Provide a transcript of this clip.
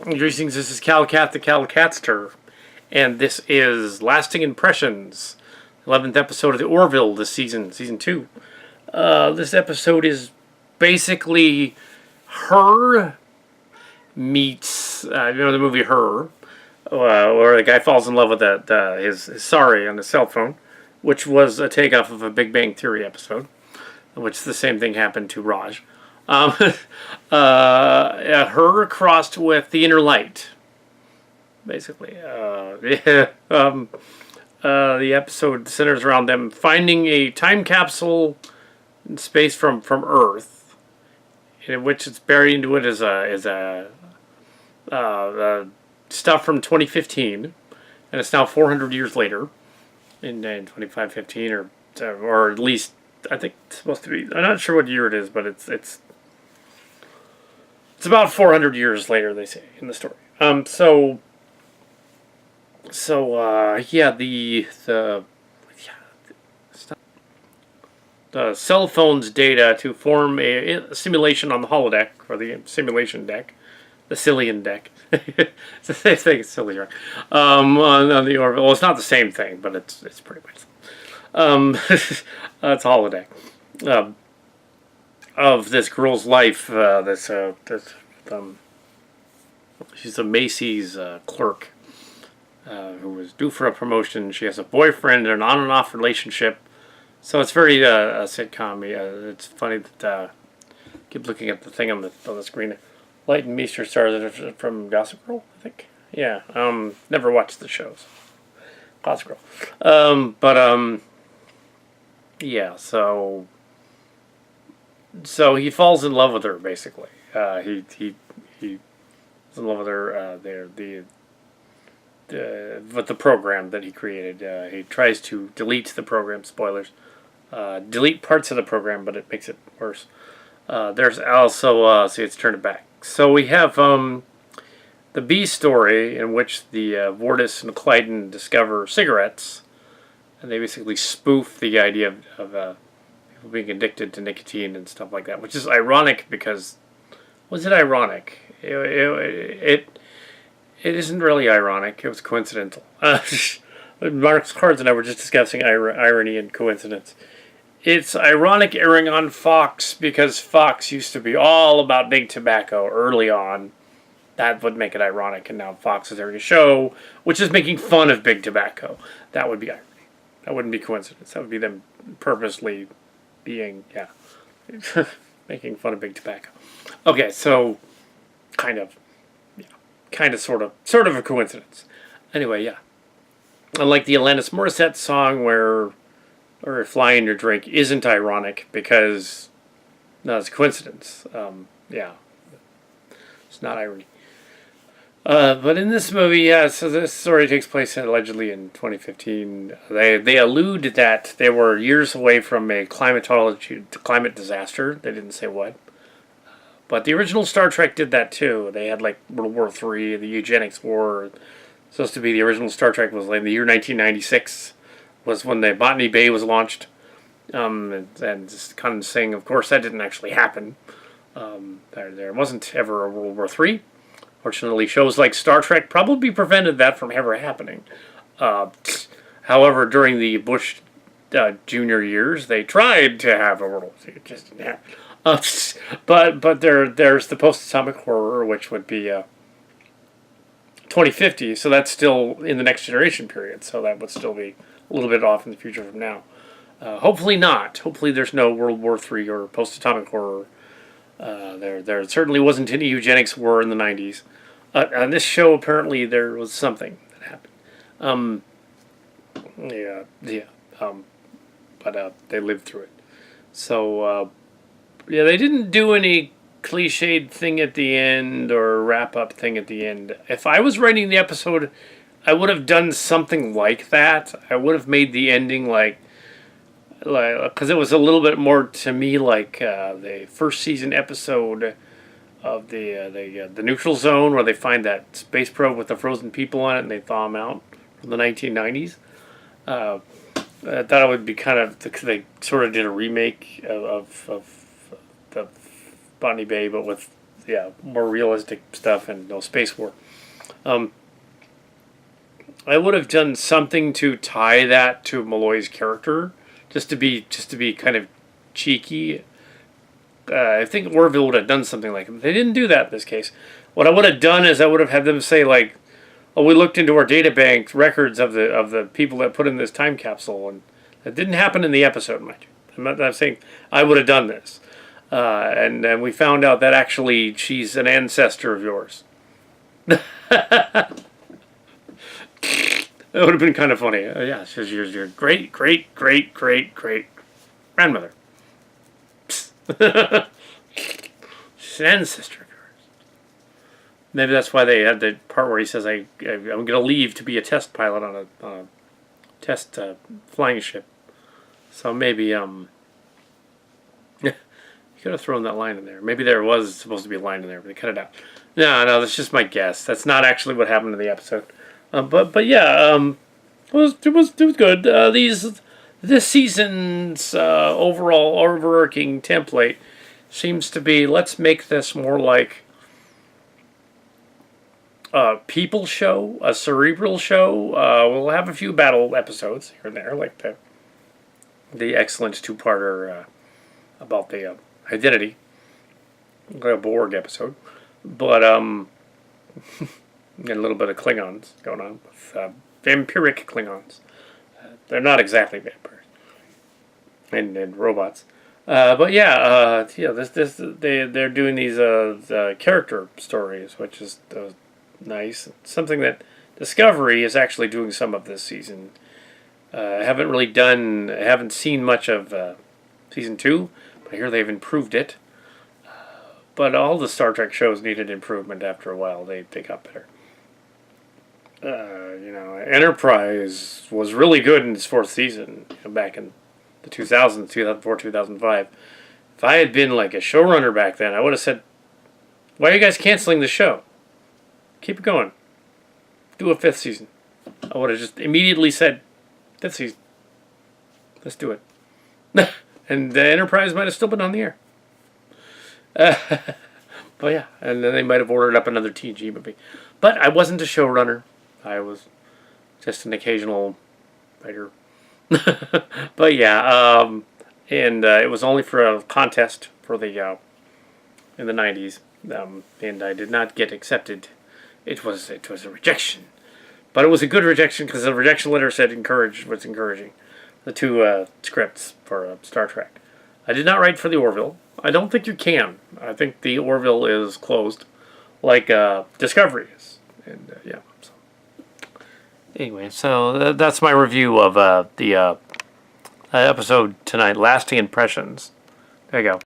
Greetings, this is Kal Kat, the Kal Katster, and this is Lasting Impressions, 11th episode of the Orville this season, season 2. This episode is basically Her meets, the movie Her, where the guy falls in love with his sorry on his cell phone, which was a takeoff of a Big Bang Theory episode, which the same thing happened to Raj. Her crossed with the inner light, basically. The episode centers around them finding a time capsule in space from Earth, in which it's buried into it as stuff from 2015, and it's now 400 years later, in 2515, or at least I think it's supposed to be. I'm not sure what year it is, but it's about 400 years later, they say in the story. The cell phone's data to form a simulation on the holodeck, or the simulation deck, the Cillian deck. It's the same thing as silly, right? On the Orville. Well, it's not the same thing, but it's pretty much. It's a holodeck. Of this girl's life, she's a Macy's clerk who was due for a promotion. She has a boyfriend and an on and off relationship, so it's very a sitcom. It's funny that I keep looking at the thing on the screen. Light and Meester stars from Gossip Girl, I think. Yeah, never watched the shows. Gossip Girl, yeah, So he falls in love with her, basically. He falls in love with her. With the program that he created. He tries to delete the program. Spoilers. Delete parts of the program, but it makes it worse. There's also see, it's turned it back. So we have the B story, in which the Vortis and Clyden discover cigarettes, and they basically spoof the idea of people being addicted to nicotine and stuff like that, which is ironic because, was it ironic? It isn't really ironic. It was coincidental. Mark's Cards and I were just discussing irony and coincidence. It's ironic airing on Fox because Fox used to be all about big tobacco early on. That would make it ironic, and now Fox is airing a show which is making fun of big tobacco. That would be irony. That wouldn't be coincidence. That would be them purposely being, making fun of big tobacco. Okay, so kind of, sort of a coincidence. Anyway, yeah. Unlike the Alanis Morissette song where Fly in Your Drink isn't ironic because, no, it's a coincidence. It's not irony. But in this movie, so this story takes place allegedly in 2015. They allude that they were years away from a climate disaster. They didn't say what. But the original Star Trek did that too. They had like World War III, the eugenics war. Supposed to be the original Star Trek was like the year 1996 was when the Botany Bay was launched. And just kind of saying, of course, that didn't actually happen. There wasn't ever a World War III. Fortunately, shows like Star Trek probably prevented that from ever happening. However, during the Bush Junior years, they tried to have a World War II. It just didn't happen. But there's the post-atomic horror, which would be 2050. So that's still in the next generation period. So that would still be a little bit off in the future from now. Hopefully not. Hopefully there's no World War III or post-atomic horror. There certainly wasn't any eugenics war in the 90s. On this show, apparently, there was something that happened. But they lived through it. So, they didn't do any cliched thing at the end or wrap-up thing at the end. If I was writing the episode, I would have done something like that. I would have made the ending like because it was a little bit more to me like the first season episode of the neutral zone, where they find that space probe with the frozen people on it and they thaw them out from the 1990s. I thought it would be kind of, they sort of did a remake of the Botany Bay, but with more realistic stuff and no space war. I would have done something to tie that to Malloy's character, just to be kind of cheeky. I think Orville would have done something like it. They didn't do that in this case. What I would have done is I would have had them say like, "Oh, we looked into our data bank records of the people that put in this time capsule, and that didn't happen in the episode, mind you. I'm saying I would have done this, and we found out that actually she's an ancestor of yours." That would have been kind of funny. Yeah, she's your great grandmother. She's an ancestor of yours. Maybe that's why they had the part where he says, "I'm going to leave to be a test pilot on a test flying ship." So maybe you could have thrown that line in there. Maybe there was supposed to be a line in there, but they cut it out. No, that's just my guess. That's not actually what happened in the episode. But yeah, it was good. This season's overall overarching template seems to be, let's make this more like a people show, a cerebral show. We'll have a few battle episodes here and there, like the excellent two-parter about the identity, like a Borg episode, but and a little bit of Klingons going on with vampiric Klingons. They're not exactly vampires and robots, but they're doing these character stories, which is nice. Something that Discovery is actually doing some of this season. I haven't seen much of season 2, but I hear they've improved it. But all the Star Trek shows needed improvement after a while. They got better. Enterprise was really good in its 4th season, back in the 2000s, 2004, 2005. If I had been like a showrunner back then, I would have said, "Why are you guys canceling the show? Keep it going. Do a 5th season." I would have just immediately said, "5th season. Let's do it." And the Enterprise might have still been on the air. But yeah, and then they might have ordered up another TNG movie. But I wasn't a showrunner. I was just an occasional writer. But yeah, and it was only for a contest for the in the 90s, and I did not get accepted. It was a rejection, but it was a good rejection because the rejection letter said was encouraging. The 2 scripts for Star Trek. I did not write for the Orville. I don't think you can. I think the Orville is closed, like Discovery is. And yeah. So. Anyway, so that's my review of the episode tonight, Lasting Impressions. There you go.